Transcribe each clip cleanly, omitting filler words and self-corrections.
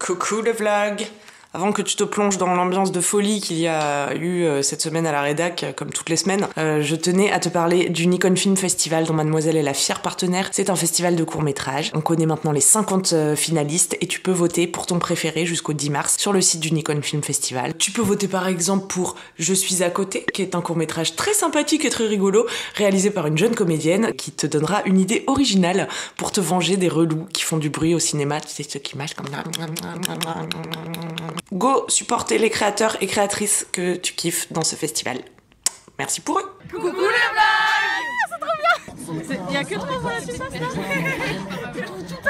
Coucou le vlog. Avant que tu te plonges dans l'ambiance de folie qu'il y a eu cette semaine à la rédac, comme toutes les semaines, je tenais à te parler du Nikon Film Festival dont Mademoiselle est la fière partenaire. C'est un festival de courts-métrages. On connaît maintenant les 50 finalistes et tu peux voter pour ton préféré jusqu'au 10 mars sur le site du Nikon Film Festival. Tu peux voter par exemple pour Je suis à côté, qui est un court-métrage très sympathique et très rigolo, réalisé par une jeune comédienne qui te donnera une idée originale pour te venger des relous qui font du bruit au cinéma. Tu sais, ceux qui mâchent comme... Go supporter les créateurs et créatrices que tu kiffes dans ce festival. Merci pour eux. Coucou le vlog. C'est trop bien. Il y a que 3 ans là, tu passes là.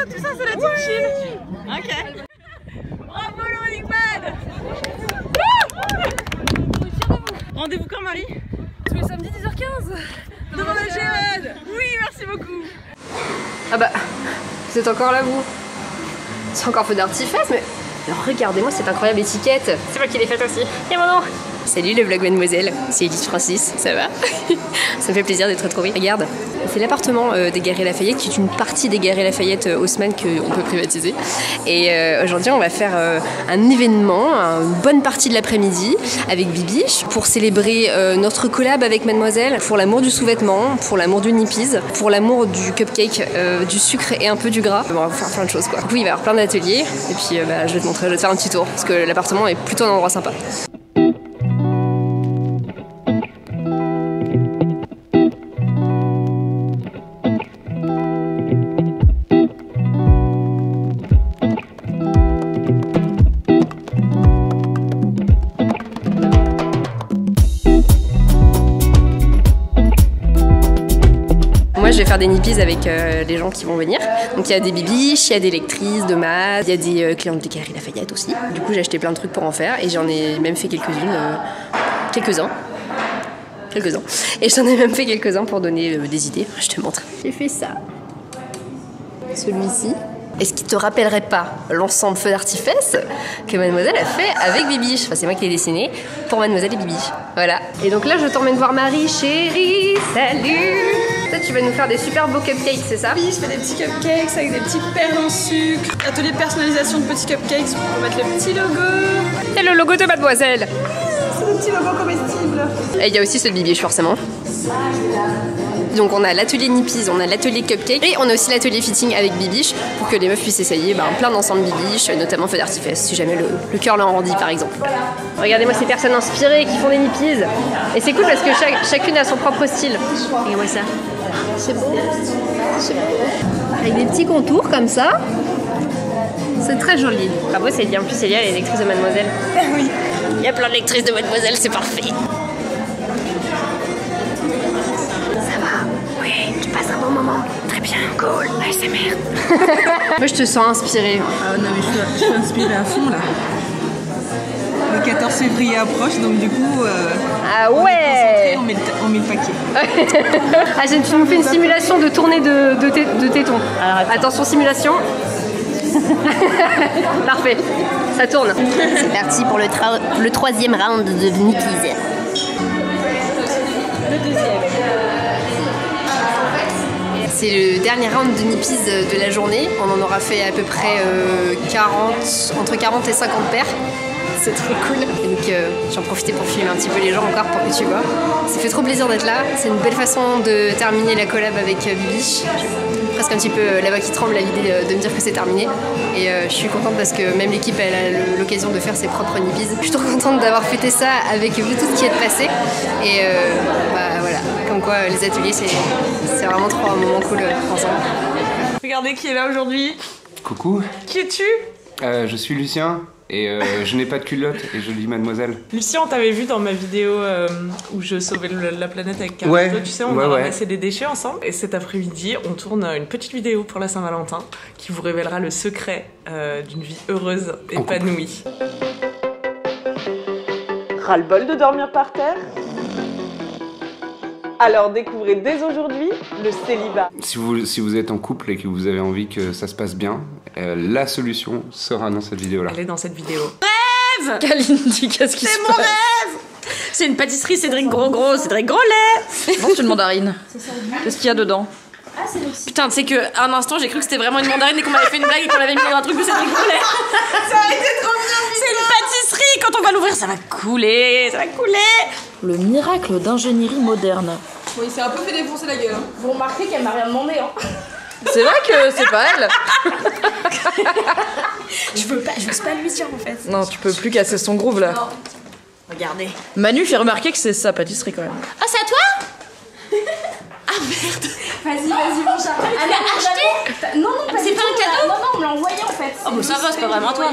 Tout ça c'est la team chill. Ok. Bravo le Nickman. Rendez-vous quand Marie? Tous les samedis 10h15. Devant la GED. Oui, merci beaucoup. Ah bah, vous êtes encore là vous? C'est encore feu d'artifice mais... Alors regardez-moi cette incroyable étiquette. C'est moi qui l'ai faite aussi. Et mon nom. Salut le vlog Mademoiselle, c'est Elise Francis, ça va? Ça me fait plaisir d'être retrouvée. Regarde, c'est l'appartement des Galeries Lafayette qui est une partie des Galeries Lafayette Haussmann qu'on peut privatiser. Et aujourd'hui on va faire un événement, une bonne partie de l'après-midi avec Bibiche pour célébrer notre collab avec Mademoiselle, pour l'amour du sous-vêtement, pour l'amour du nippies, pour l'amour du cupcake, du sucre et un peu du gras. Bon, on va faire plein de choses quoi. Du coup il va y avoir plein d'ateliers et puis je vais te montrer, je vais te faire un petit tour parce que l'appartement est plutôt un endroit sympa. Moi je vais faire des nippies avec les gens qui vont venir. Donc il y a des bibiches, il y a des lectrices de maths, il y a des clientes des Galeries Lafayette aussi. Du coup j'ai acheté plein de trucs pour en faire et j'en ai même fait quelques-uns. Et j'en ai même fait quelques-uns pour donner des idées. Je te montre. J'ai fait ça. Celui-ci. Est-ce qu'il te rappellerait pas l'ensemble feu d'artifice que Mademoiselle a fait avec Bibiche? Enfin, c'est moi qui l'ai dessiné pour Mademoiselle et Bibiche. Voilà. Et donc là, je t'emmène voir Marie, chérie. Salut! Toi, tu vas nous faire des super beaux cupcakes, c'est ça? Oui, je fais des petits cupcakes avec des petites perles en sucre. Atelier de personnalisation de petits cupcakes pour mettre le petit logo. Et le logo de Mademoiselle. C'est le petit logo comestible. Et il y a aussi ceux de Bibiche, forcément. Donc on a l'atelier nippies, on a l'atelier cupcake et on a aussi l'atelier fitting avec Bibiche pour que les meufs puissent essayer plein d'ensembles Bibiche, notamment feu d'artifice, si jamais le cœur leur en dit par exemple. Regardez-moi ces personnes inspirées qui font des nippies. Et c'est cool parce que chacune a son propre style. Regardez-moi ça. C'est beau. C'est beau. Avec des petits contours comme ça. C'est très joli. Bravo, c'est bien. En plus, Célia, elle est lectrice de Mademoiselle. Oui. Il y a plein de lectrices de Mademoiselle, c'est parfait. Un bon moment, très bien, cool, ASMR. Moi je te sens inspirée. Ah non mais je suis inspirée à fond là. Le 14 février approche donc du coup ah ouais, on met le paquet. Ah, tu nous fais une simulation de tournée de tétons. Alors, attention simulation. Parfait, ça tourne. C'est parti pour le 3e round de nippies. Le 2e. C'est le dernier round de nippies de la journée. On en aura fait à peu près entre 40 et 50 paires. C'est trop cool. Et donc j'en profitais pour filmer un petit peu les gens encore pour que tu vois. Ça fait trop plaisir d'être là. C'est une belle façon de terminer la collab avec Bibiche. J'ai presque un petit peu la voix qui tremble à l'idée de me dire que c'est terminé. Et je suis contente parce que même l'équipe elle a l'occasion de faire ses propres nippies. Je suis trop contente d'avoir fêté ça avec vous toutes qui êtes passées. Et voilà, comme quoi les ateliers c'est vraiment trop un moment cool ensemble. Regardez qui est là aujourd'hui. Coucou. Qui es-tu? Je suis Lucien et je n'ai pas de culotte et je dis Mademoiselle. Lucien, on t'avait vu dans ma vidéo où je sauvais la planète avec Carlito, ouais, tu sais, on a ramassé des déchets ensemble. Et cet après-midi, on tourne une petite vidéo pour la Saint-Valentin qui vous révélera le secret d'une vie heureuse, épanouie. Ras-le-bol de dormir par terre? Alors découvrez dès aujourd'hui le célibat. Si vous êtes en couple et que vous avez envie que ça se passe bien, la solution sera dans cette vidéo-là. Elle est dans cette vidéo. Rêve! Kalindi, qu'est-ce qui se passe? C'est mon rêve! C'est une pâtisserie Cédric Gros, Cédric Gros lait. Bon, c'est une mandarine. Qu'est-ce qu'il y a dedans? c'est l'oxy. Putain, tu sais qu'à un instant, j'ai cru que c'était vraiment une mandarine et qu'on m'avait fait une blague et qu'on l'avait mis dans un truc de Cédric Grolet. Ça a été trop bien. C'est une pâtisserie, quand on va l'ouvrir, ça va couler, ça va couler. Le miracle d'ingénierie moderne. Bon, il s'est un peu fait défoncer la gueule. Hein. Vous remarquez qu'elle m'a rien demandé, hein. C'est vrai que c'est pas elle. Je veux pas lui dire en fait. Non, tu peux plus casser son groove là. Non. Regardez. Manu fait remarquer que c'est sa pâtisserie quand même. Ah, c'est à toi? Ah merde. Vas-y, mon chat. Elle l'a acheté? Non, c'est pas un cadeau? Non, on me l'a envoyé en fait. Oh, bah ça va, c'est pas vraiment à toi.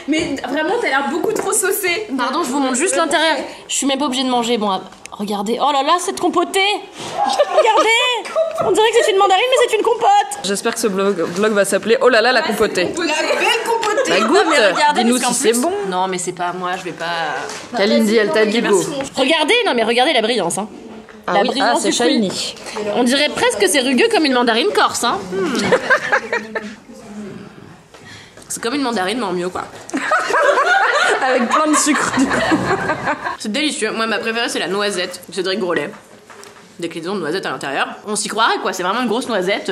Mais vraiment, t'as l'air beaucoup trop saucée. Pardon, je vous montre juste l'intérieur. Je suis même pas obligée de manger. Bon, regardez. Oh là là, cette compotée. Regardez. On dirait que c'est une mandarine, mais c'est une compote. J'espère que ce vlog va s'appeler Oh là là la compotée. La belle compotée. Bah goûte, dis-nous si c'est bon. Non, mais c'est pas moi, je vais pas. Kalindi, elle t'a dit go. Regardez, non mais regardez la brillance, hein. Ah La oui, brillance c'est du fruit. shiny. On dirait presque que c'est rugueux comme une mandarine corse, hein. C'est comme une mandarine, mais en mieux, quoi. Avec plein de sucre. C'est délicieux. Moi, ma préférée, c'est la noisette. Cédric Grolet. Déclinaison de noisettes à l'intérieur. On s'y croirait, quoi. C'est vraiment une grosse noisette.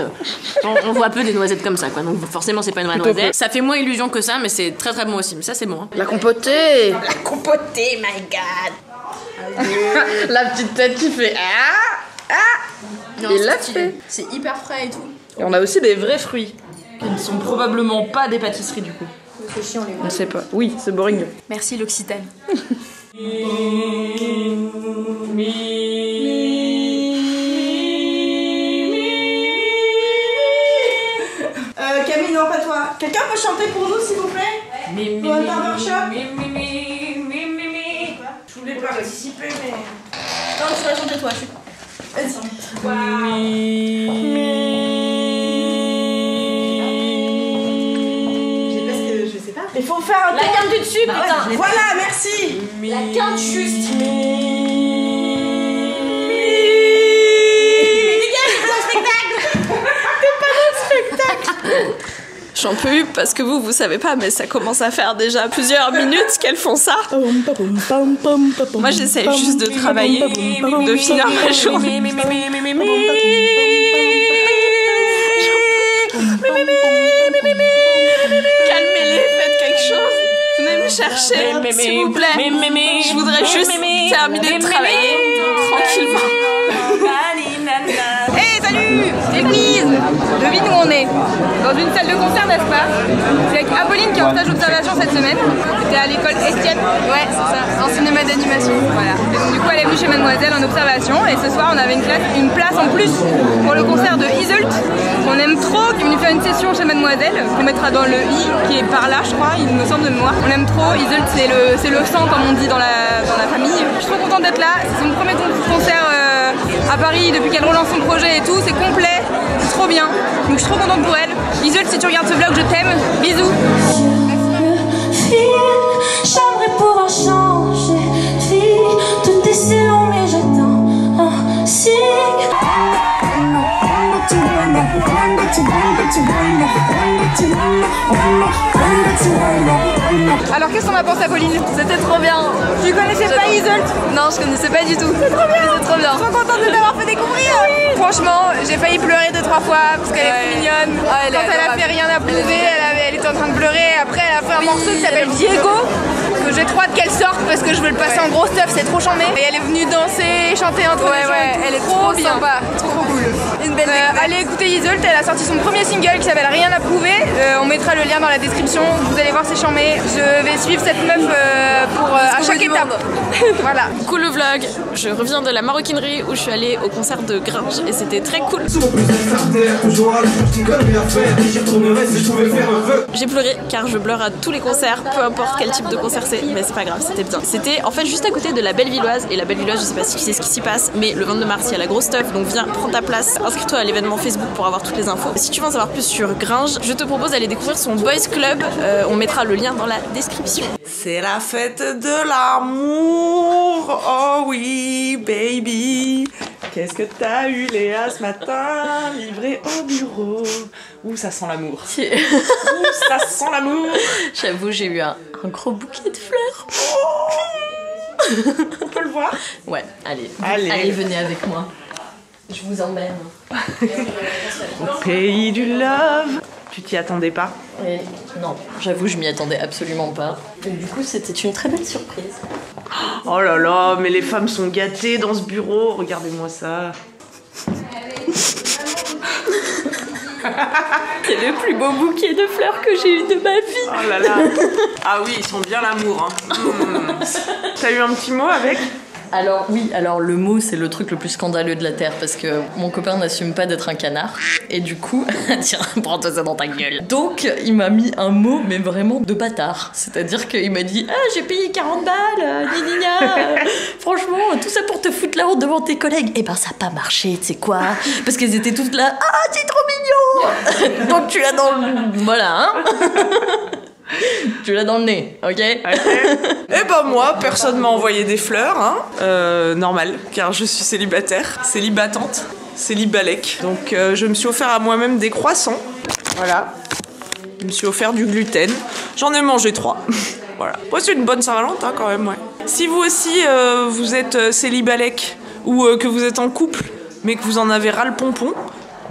On voit peu des noisettes comme ça, quoi. Donc forcément, c'est pas une vraie noisette. Ça fait moins illusion que ça, mais c'est très très bon aussi. Mais ça, c'est bon. Hein. La compotée. La compotée, my god. La petite tête qui fait Non, il l'a c'est stylé. fait. C'est hyper frais et tout. Et on a aussi des vrais fruits qui ne sont probablement pas des pâtisseries du coup. C'est chiant les On ne sait pas. Oui, c'est boring. Merci l'Occitane. Camille, non, pas toi. Quelqu'un peut chanter pour nous, s'il vous plaît? Pour un barbershop? Je voulais pas participer, mais... Non, tu vas chanter toi, je suis. Vas-y. Je sais pas. Il faut faire un La quinte du dessus, putain. Voilà, merci. La quinte juste. J'en peux plus parce que vous savez pas, mais ça commence à faire déjà plusieurs minutes qu'elles font ça. Moi j'essaye juste de travailler, de finir ma journée. Calmez-les, faites quelque chose. Venez me chercher, s'il vous plaît. Je voudrais juste terminer de travailler tranquillement. Hey, salut! C'est Louise! Devine où on est? Dans une salle de concert, n'est-ce pas? C'est avec Apolline qui est en stage d'observation cette semaine. C'était à l'école Estienne. Ouais, c'est ça. En cinéma d'animation. Voilà. Et donc, du coup, elle est venue chez Mademoiselle en observation. Et ce soir, on avait une place en plus pour le concert de Iseult, qu'on aime trop, qui est venu faire une session chez Mademoiselle, qu'on mettra dans le i, qui est par là, je crois, il me semble de mémoire. On aime trop. Iseult, c'est le sang, comme on dit dans la famille. Je suis trop contente d'être là. C'est son premier concert à Paris depuis qu'elle relance son projet et tout. C'est complet. C'est trop bien. Donc je suis trop contente pour elle. Iseult, si tu regardes ce vlog, je t'aime. Bisous. J'aimerais pouvoir changer de vie. Tout est si long, mais j'attends un signe. Alors qu'est-ce qu'on a pensé, Pauline? C'était trop bien. Tu connaissais pas Iseult? Non, je connaissais pas du tout. C'est trop bien. C'est trop bien. Trop contente de t'avoir fait découvrir. Franchement, j'ai failli pleurer 2-3 fois parce qu'elle est trop mignonne. Ah, elle est Quand elle a adorable. fait rien à prouver, elle était en train de pleurer. Après, elle a fait un morceau qui s'appelle Diego, que j'ai trop hâte qu'elle sorte parce que je veux le passer en gros stuff, c'est trop chambé. Et elle est venue danser, chanter entre les gens. Et tout. elle est trop bien. sympa. Trop cool. Une belle découverte. Allez écouter Iseult, elle a sorti son premier single qui s'appelle Rien à prouver. On mettra le lien dans la description, vous allez voir, c'est chambé. Je vais suivre cette meuf pour à chaque étape. Voilà. Cool le vlog. Je reviens de la maroquinerie où je suis allée au concert de Gringe et c'était très cool. J'ai pleuré car je pleure à tous les concerts, peu importe quel type de concert c'est, mais c'est pas grave, c'était bien. C'était en fait juste à côté de la Bellevilloise et la Bellevilloise, je sais pas si tu sais ce qui s'y passe, mais le 22 mars il y a la grosse stuff, donc viens, prends ta place, inscris-toi à l'événement Facebook pour avoir toutes les infos. Si tu veux en savoir plus sur Gringe, je te propose d'aller découvrir son Boys Club, on mettra le lien dans la description. C'est la fête de l'amour, oh oui, baby. Qu'est-ce que t'as eu, Léa, ce matin, livré au bureau? Ouh, ça sent l'amour. Ouh, ça sent l'amour. J'avoue, j'ai eu un gros bouquet de fleurs. On peut le voir? Ouais, allez, Allez. venez avec moi. Je vous emmène. Au pays du love. Tu t'y attendais pas? Et non, j'avoue, je m'y attendais absolument pas. Et du coup, c'était une très belle surprise. Oh là là, mais les femmes sont gâtées dans ce bureau. Regardez-moi ça. C'est le plus beau bouquet de fleurs que j'ai eu de ma vie. Oh là là. Ah oui, ils sont bien l'amour. Hein. T'as eu un petit mot avec? Alors oui, alors le mot c'est le truc le plus scandaleux de la Terre parce que mon copain n'assume pas d'être un canard et du coup, tiens, prends-toi ça dans ta gueule. Donc il m'a mis un mot mais vraiment de bâtard. C'est-à-dire qu'il m'a dit « Ah, j'ai payé 40 balles, franchement, tout ça pour te foutre la honte devant tes collègues. » Eh ben ça a pas marché, tu sais quoi? Parce qu'elles étaient toutes là « Ah, c'est trop mignon !» Donc tu l'as dans le... Voilà, hein. Tu l'as dans le nez, ok? Et ben moi, personne m'a envoyé des fleurs, hein. Normal, car je suis célibataire, célibatante, célibalec. Donc je me suis offert à moi-même des croissants, voilà. Je me suis offert du gluten, j'en ai mangé 3. Voilà. Ouais, c'est une bonne Saint-Valentin quand même, ouais. Si vous aussi, vous êtes célibalec ou que vous êtes en couple, mais que vous en avez ras le pompon,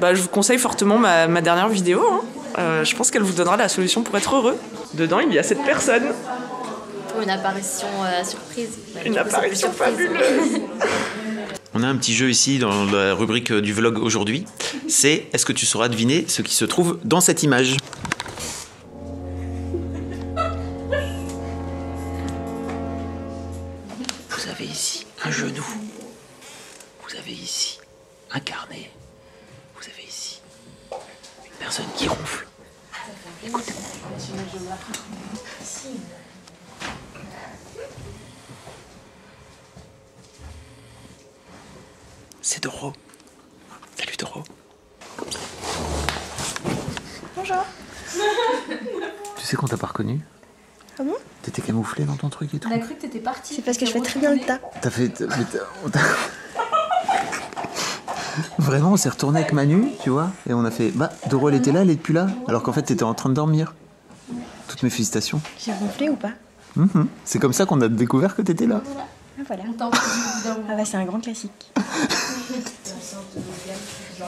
bah je vous conseille fortement ma dernière vidéo, hein. Je pense qu'elle vous donnera la solution pour être heureux. Dedans, il y a cette personne. Pour une apparition surprise. Une apparition fabuleuse. On a un petit jeu ici dans la rubrique du vlog aujourd'hui. C'est est-ce que tu sauras deviner ce qui se trouve dans cette image? Vous avez ici un genou. Vous avez ici un carnet. Vous avez ici une personne qui ronfle. Écoutez-moi. C'est Doro. Salut Doro. Bonjour. Tu sais qu'on t'a pas reconnu? Ah bon? T'étais camouflé dans ton truc et tout. On a cru que t'étais partie. C'est parce que je fais très bien le tas. T'as fait... Vraiment, on s'est retourné avec Manu, tu vois, et on a fait, bah, Doro elle était là, elle est plus là, alors qu'en fait t'étais en train de dormir. Toutes mes félicitations. J'ai ronflé ou pas? C'est comme ça qu'on a découvert que t'étais là. Ah voilà. Ah bah c'est un grand classique.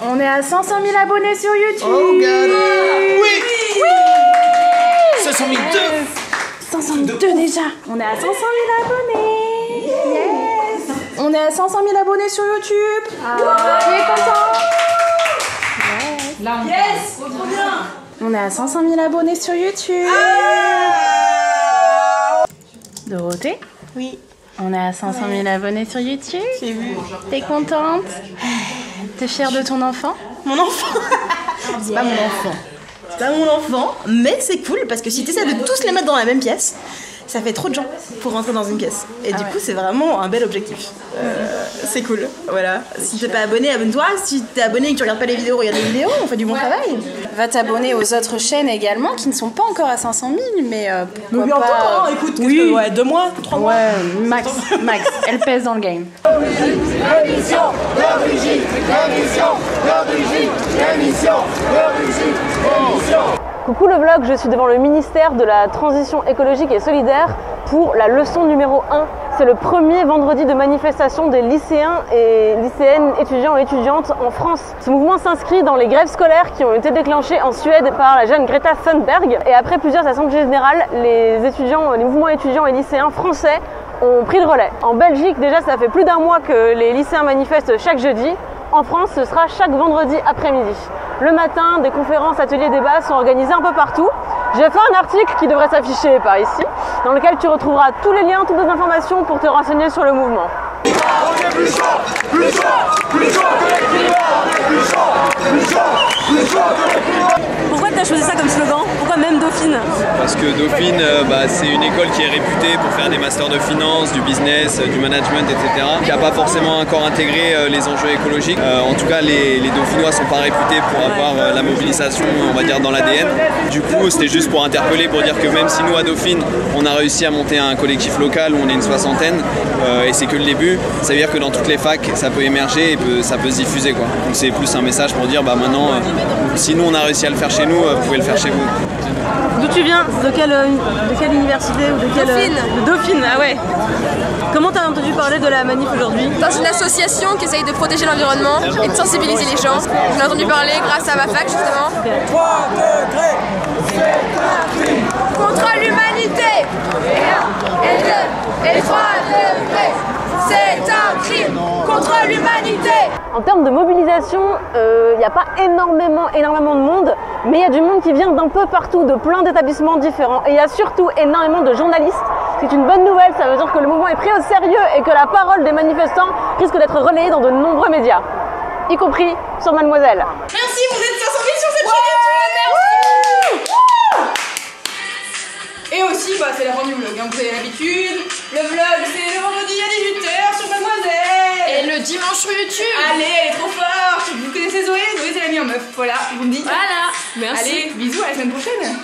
On est à 500 000 abonnés sur YouTube. Oh god. Oui. 502. 502 déjà. On est à 500 000 abonnés. Yes. On est à 500 000 abonnés sur YouTube. Tu es content? Yes. Trop bien. On est à 500 000 abonnés sur YouTube. Dorothée? Oui. On est à 500 000 abonnés sur YouTube. J'ai vu. T'es contente? T'es fière de ton enfant? Mon enfant. C'est pas mon enfant. C'est pas mon enfant, mais c'est cool parce que si t'essaies de tous les mettre dans la même pièce, ça fait trop de gens pour rentrer dans une pièce. Et du coup, c'est vraiment un bel objectif. C'est cool, voilà. Si t'es pas abonné, abonne-toi. Si t'es abonné et que tu regardes pas les vidéos, regarde les vidéos, on fait du bon travail. Va t'abonner aux autres chaînes également qui ne sont pas encore à 500 000, mais pourquoi bientôt, pas... hein, écoute, oui. Ouais, 2 mois, 3 mois. Ouais, max, elle pèse dans le game. Coucou le vlog, je suis devant le ministère de la Transition écologique et solidaire pour la leçon numéro 1. C'est le premier vendredi de manifestation des lycéens et lycéennes, étudiants et étudiantes en France. Ce mouvement s'inscrit dans les grèves scolaires qui ont été déclenchées en Suède par la jeune Greta Thunberg. Et après plusieurs assemblées générales, les mouvements étudiants et lycéens français ont pris le relais. En Belgique, déjà, ça fait plus d'1 mois que les lycéens manifestent chaque jeudi. En France, ce sera chaque vendredi après-midi. Le matin, des conférences, ateliers, débats sont organisés un peu partout. J'ai fait un article qui devrait s'afficher par ici, dans lequel tu retrouveras tous les liens, toutes les informations pour te renseigner sur le mouvement. Pourquoi t'as choisi ça comme slogan? Pourquoi même Dauphine? Parce que Dauphine, c'est une école qui est réputée pour faire des masters de finance, du business, du management, etc. Qui n'a pas forcément encore intégré les enjeux écologiques. En tout cas, les Dauphinois sont pas réputés pour avoir la mobilisation, on va dire, dans l'ADN. Du coup, c'était juste pour interpeller, pour dire que même si nous, à Dauphine, on a réussi à monter un collectif local où on est une 60aine, et c'est que le début, ça veut dire que dans toutes les facs, ça peut émerger et ça peut se diffuser, quoi. Donc c'est plus un message pour dire, bah maintenant, Si nous on a réussi à le faire chez nous, vous pouvez le faire chez vous. D'où tu viens? De quelle université ou de quelle... Dauphine. De Dauphine, ah ouais. Comment t'as entendu parler de la manif aujourd'hui? Dans une association qui essaye de protéger l'environnement et de sensibiliser les gens. J'en ai entendu parler grâce à ma fac justement. 3 degrés. Contre l'humanité. Et 3 degrés. C'est un crime contre l'humanité. En termes de mobilisation, il n'y a pas énormément de monde, mais il y a du monde qui vient d'un peu partout, de plein d'établissements différents. Et il y a surtout énormément de journalistes. C'est une bonne nouvelle, ça veut dire que le mouvement est pris au sérieux et que la parole des manifestants risque d'être relayée dans de nombreux médias, y compris sur Mademoiselle. Merci, vous êtes 500 000 sur cette chaîne YouTube. Et aussi, bah, c'est la fin du vlog, hein, vous avez l'habitude. Le vlog, c'est le vendredi à 18h sur Mademoiselle. Et le dimanche sur YouTube. Allez, elle est trop forte. Vous connaissez Zoé? Zoé, c'est la mis en meuf. Voilà, je vous le dis. Voilà, merci. Allez, bisous, à la semaine prochaine.